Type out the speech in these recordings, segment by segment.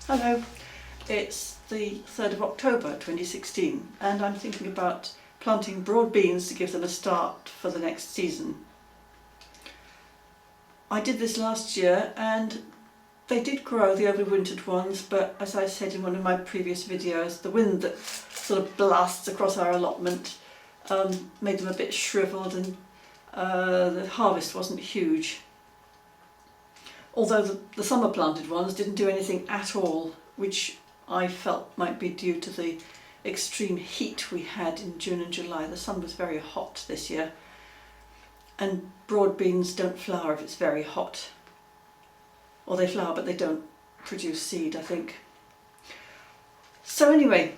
Hello, it's the 3rd of October 2016 and I'm thinking about planting broad beans to give them a start for the next season. I did this last year and they did grow, the overwintered ones, but as I said in one of my previous videos, the wind that sort of blasts across our allotment made them a bit shriveled and the harvest wasn't huge. Although the summer planted ones didn't do anything at all, which I felt might be due to the extreme heat we had in June and July. The sun was very hot this year, and broad beans don't flower if it's very hot. Or they flower but they don't produce seed, I think. So anyway,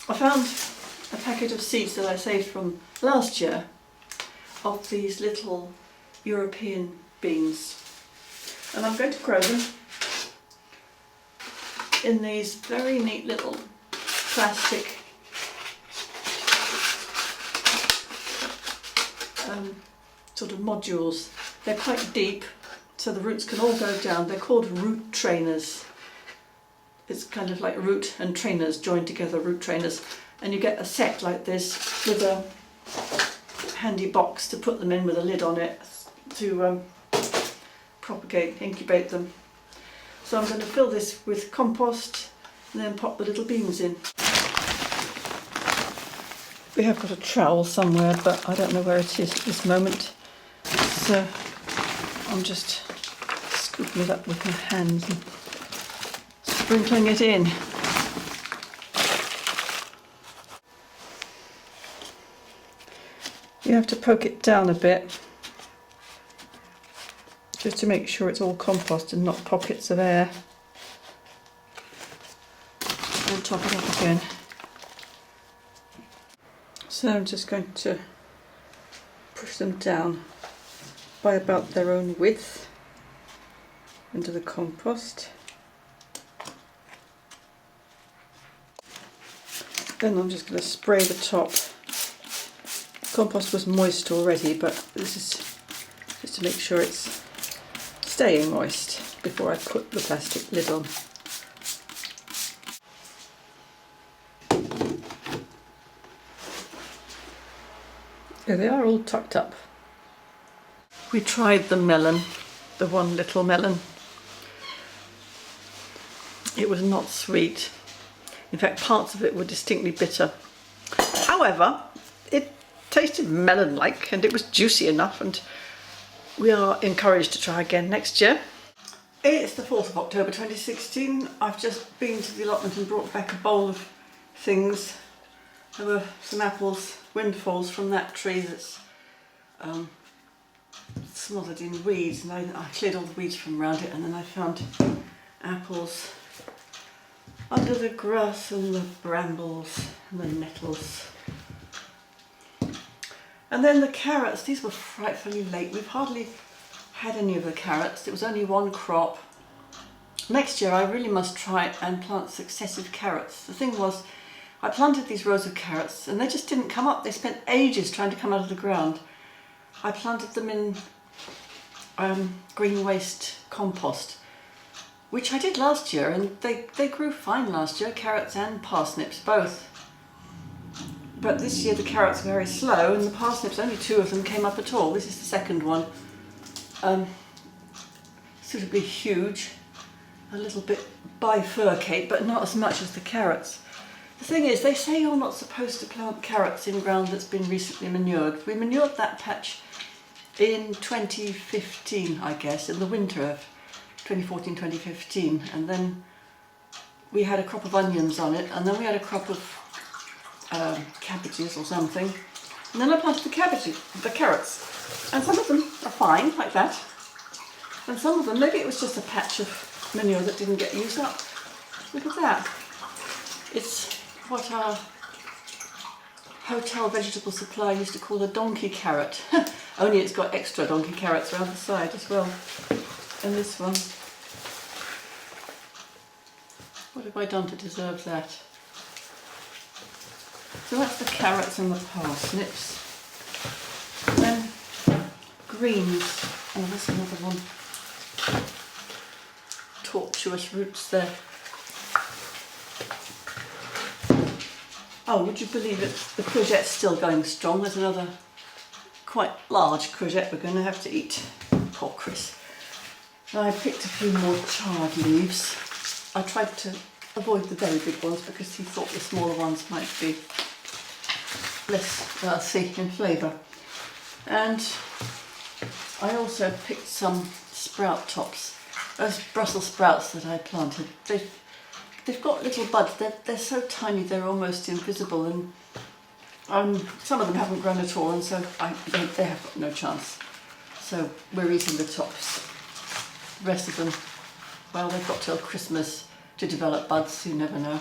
I found a packet of seeds that I saved from last year of these little European beans. And I'm going to grow them in these very neat little plastic sort of modules. They're quite deep, so the roots can all go down. They're called root trainers. It's kind of like root and trainers joined together, root trainers. And you get a set like this with a handy box to put them in with a lid on it to propagate, incubate them. So I'm going to fill this with compost and then pop the little beans in. We have got a trowel somewhere, but I don't know where it is at this moment. So I'm just scooping it up with my hands and sprinkling it in. You have to poke it down a bit, just to make sure it's all compost and not pockets of air. And top it up again. So I'm just going to push them down by about their own width into the compost. Then I'm just going to spray the top. The compost was moist already, but this is just to make sure it's staying moist before I put the plastic lid on. There they are, all tucked up. We tried the melon, the one little melon. It was not sweet. In fact, parts of it were distinctly bitter. However, it tasted melon-like and it was juicy enough, and we are encouraged to try again next year. It's the 4th of October 2016. I've just been to the allotment and brought back a bowl of things. There were some apples, windfalls from that tree that's smothered in weeds, and I cleared all the weeds from around it, and then I found apples under the grass and the brambles and the nettles. And then the carrots, these were frightfully late. We've hardly had any of the carrots. It was only one crop. Next year I really must try and plant successive carrots. The thing was, I planted these rows of carrots and they just didn't come up. They spent ages trying to come out of the ground. I planted them in green waste compost, which I did last year, and they grew fine last year, carrots and parsnips both. But this year the carrots were very slow, and the parsnips, only 2 of them came up at all. This is the second one. Suitably huge, a little bit bifurcate, but not as much as the carrots. The thing is, they say you're not supposed to plant carrots in ground that's been recently manured. We manured that patch in 2015, I guess, in the winter of 2014-2015, and then we had a crop of onions on it, and then we had a crop of cabbages or something, and then I planted the carrots, and some of them are fine like that, and some of them, maybe it was just a patch of manure that didn't get used up. Look at that. It's what our hotel vegetable supply used to call a donkey carrot, only it's got extra donkey carrots around the side as well. And this one. What have I done to deserve that? So that's the carrots and the parsnips. And then greens. Oh, there's another one. Tortuous roots there. Oh, would you believe it? The courgette's still going strong. There's another quite large courgette we're going to have to eat. Poor Chris. Now I picked a few more charred leaves. I tried to avoid the very big ones because he thought the smaller ones might be less earthy in flavour. And I also picked some sprout tops. Those Brussels sprouts that I planted. They've got little buds. They're so tiny they're almost invisible, and some of them haven't grown at all, and so they have got no chance. So we're eating the tops. The rest of them, well, they've got till Christmas to develop buds, you never know.